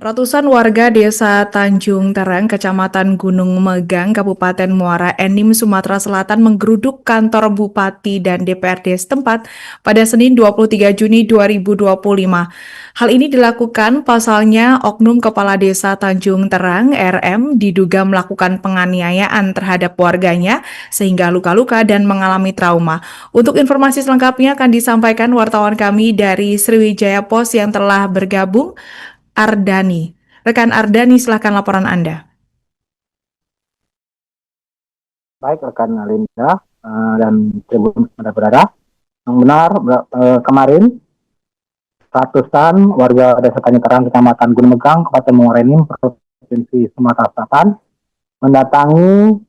Ratusan warga desa Tanjung Tereng, Kecamatan Gunung Megang, Kabupaten Muara Enim, Sumatera Selatan menggeruduk kantor Bupati dan DPRD setempat pada Senin 23 Juni 2025. Hal ini dilakukan pasalnya Oknum Kepala Desa Tanjung Tereng, RM, diduga melakukan penganiayaan terhadap warganya sehingga luka-luka dan mengalami trauma. Untuk informasi selengkapnya akan disampaikan wartawan kami dari Sriwijaya Pos yang telah bergabung, Ardani. Rekan Ardani, silakan laporan Anda. Baik rekan Linda dan Tribun Berada. Yang benar, kemarin ratusan warga Desa Tanjung Kecamatan Gunung Megang, Kabupaten Muara Enim, Provinsi Sumatera Selatan mendatangi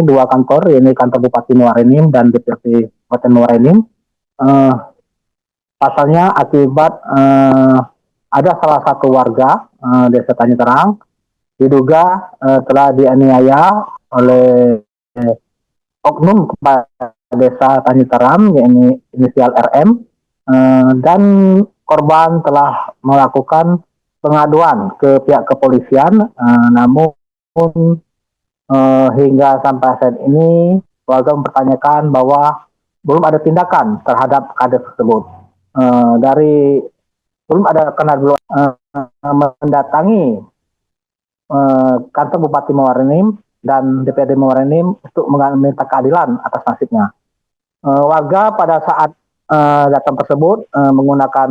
dua kantor, yaitu kantor Bupati Muara Enim dan DPRD Kabupaten Muara Enim. Pasalnya akibat ada salah satu warga Desa Tanjung Terang diduga telah dianiaya oleh oknum kepala desa Tanjung Terang, yaitu inisial RM, dan korban telah melakukan pengaduan ke pihak kepolisian, namun hingga sampai saat ini warga mempertanyakan bahwa belum ada tindakan terhadap kades tersebut. Dari belum ada kenaduan mendatangi kantor Bupati Muara Enim dan DPRD Muara Enim untuk meminta keadilan atas nasibnya. Warga pada saat datang tersebut menggunakan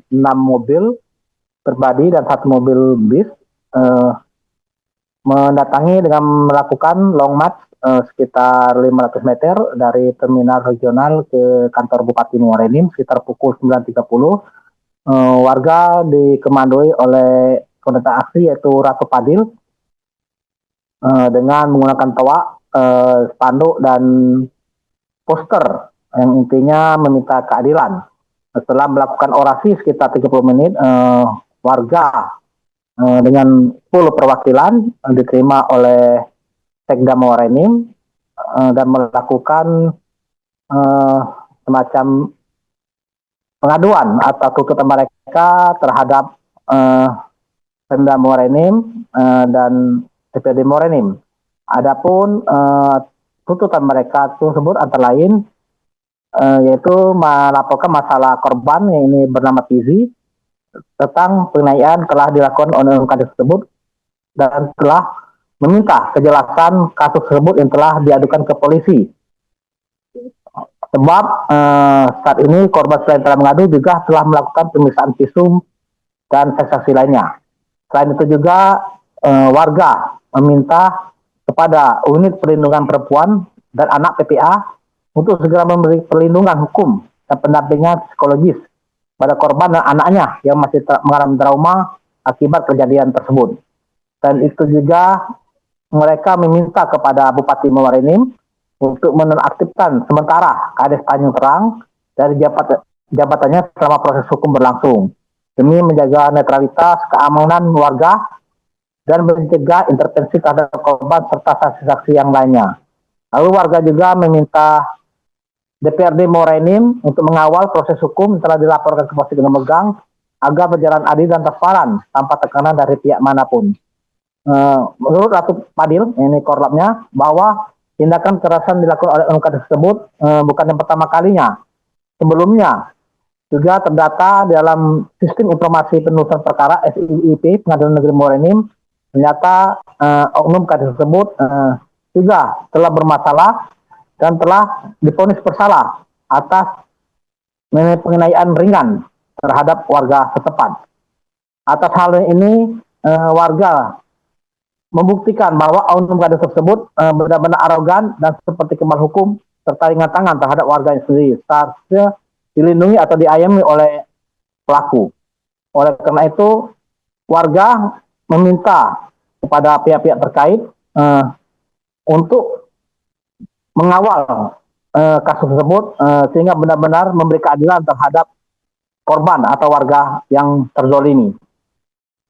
6 mobil pribadi dan 1 mobil bis, mendatangi dengan melakukan long march sekitar 500 meter dari terminal regional ke kantor Bupati Muara Enim sekitar pukul 9.30. Warga dikemandoi oleh komandan aksi yaitu Ratu Padil dengan menggunakan toa, spanduk dan poster yang intinya meminta keadilan. Setelah melakukan orasi sekitar 30 menit, warga dengan 10 perwakilan diterima oleh Sekda Muara Enim dan melakukan semacam pengaduan atau tuntutan mereka terhadap Pemda Muara Enim dan DPRD Muara Enim. Adapun tuntutan mereka tersebut antara lain yaitu melaporkan masalah korban yang ini bernama Tizi tentang penganiayaan telah dilakukan oleh kades tersebut dan telah meminta kejelasan kasus tersebut yang telah diadukan ke polisi. Sebab saat ini korban selain telah mengadu juga telah melakukan pemeriksaan visum dan saksi lainnya. Selain itu juga warga meminta kepada unit perlindungan perempuan dan anak PPA untuk segera memberi perlindungan hukum dan pendampingan psikologis pada korban dan anaknya yang masih mengalami trauma akibat kejadian tersebut. Dan itu juga mereka meminta kepada Bupati Muara Enim untuk menonaktifkan sementara Kades Tanjung Terang dari jabatannya selama proses hukum berlangsung demi menjaga netralitas keamanan warga dan mencegah intervensi terhadap korban serta saksi-saksi yang lainnya. Lalu warga juga meminta DPRD Muara Enim untuk mengawal proses hukum yang telah dilaporkan ke Polsek Gunung Megang agar berjalan adil dan transparan tanpa tekanan dari pihak manapun. Menurut Ratu Padil, ini korlapnya, bahwa tindakan kekerasan dilakukan oleh oknum tersebut bukan yang pertama kalinya. Sebelumnya juga terdata dalam Sistem Informasi Penelusuran Perkara SIIP Pengadilan Negeri Muara Enim, ternyata oknum tersebut juga telah bermasalah dan telah divonis bersalah atas penganiayaan ringan terhadap warga setempat. Atas hal ini warga membuktikan bahwa oknum kades tersebut benar-benar arogan dan seperti kebal hukum serta ringan tangan terhadap warga sendiri, seharusnya dilindungi atau diayomi oleh pelaku. Oleh karena itu, warga meminta kepada pihak-pihak terkait untuk mengawal kasus tersebut sehingga benar-benar memberi keadilan terhadap korban atau warga yang terzolimi.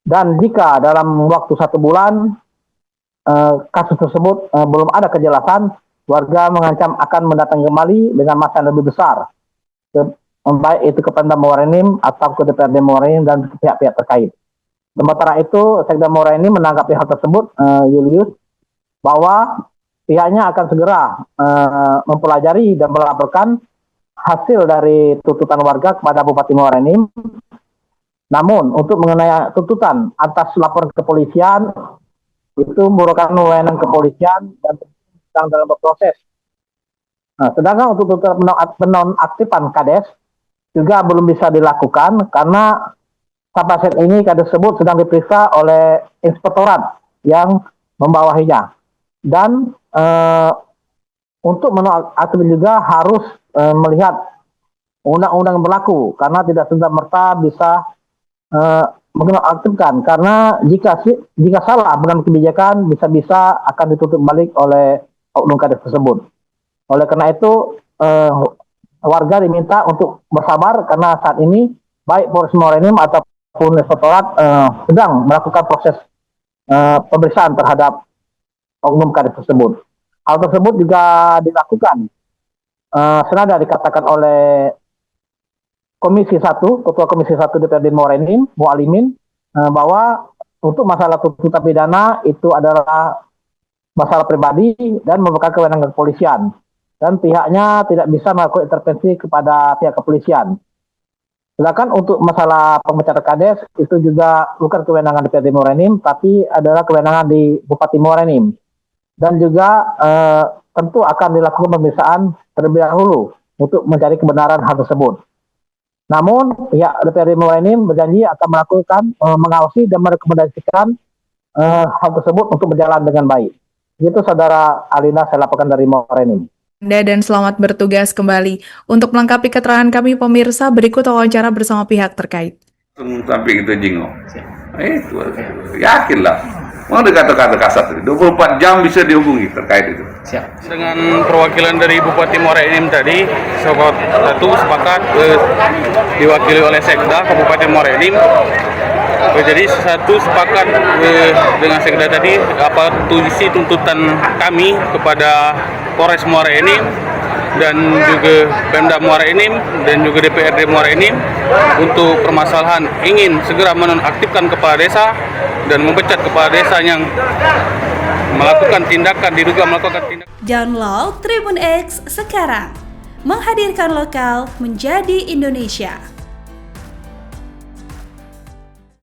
Dan jika dalam waktu 1 bulan kasus tersebut belum ada kejelasan, warga mengancam akan mendatangi kembali dengan massa yang lebih besar, baik itu ke Pemda Muara Enim atau ke DPRD Muara Enim dan pihak-pihak terkait. Sementara itu, Sekda Muara ini menanggapi hal tersebut, Julius, bahwa pihaknya akan segera mempelajari dan melaporkan hasil dari tuntutan warga kepada Bupati Muara Enim. Namun, untuk mengenai tuntutan atas laporan kepolisian, itu merupakan wewenang kepolisian dan sedang dalam berproses. Nah, sedangkan untuk tuntutan penonaktifan Kades juga belum bisa dilakukan karena sampai saat ini Kades tersebut sedang diperiksa oleh inspektorat yang membawahinya. Dan untuk menonaktifkan juga harus melihat undang-undang yang berlaku karena tidak serta-merta bisa menonaktifkan, karena jika salah mengambil kebijakan bisa-bisa akan ditutup balik oleh oknum Kades tersebut. Oleh karena itu warga diminta untuk bersabar karena saat ini baik Polres Muara Enim ataupun inspektorat sedang melakukan proses pemeriksaan terhadap oknum Kades tersebut. Hal tersebut juga dilakukan senada dikatakan oleh Ketua Komisi 1 DPRD Muara Enim, Mualimin, bahwa untuk masalah tuntutan pidana itu adalah masalah pribadi dan merupakan kewenangan kepolisian. Dan pihaknya tidak bisa melakukan intervensi kepada pihak kepolisian. Sedangkan untuk masalah pemecatan Kades itu juga bukan kewenangan DPRD Muara Enim, tapi adalah kewenangan di Bupati Muara Enim. Dan juga tentu akan dilakukan pemeriksaan terlebih dahulu untuk mencari kebenaran hal tersebut. Namun pihak DPRD Muara Enim berjanji akan melakukan mengawasi dan merekomendasikan hal tersebut untuk berjalan dengan baik. Itu Saudara Alina, saya laporkan dari Muara Enim. Dan selamat bertugas kembali. Untuk melengkapi keterangan kami pemirsa, berikut wawancara bersama pihak terkait. Sampai kita jingok. Itu yakin lah. Mau kata-kata kasar 24 jam bisa dihubungi terkait itu. Siap. Dengan perwakilan dari Bupati Muara Enim tadi, satu sepakat diwakili oleh Sekda Kabupaten Muara Enim. Jadi satu sepakat dengan Sekda tadi apa isi tuntutan kami kepada Polres Muara Enim dan juga Pemda Muara Enim dan juga DPRD Muara Enim untuk permasalahan ingin segera menonaktifkan kepala desa dan memecat kepala desa yang diduga melakukan tindakan. Download Tribun X sekarang, menghadirkan lokal menjadi Indonesia.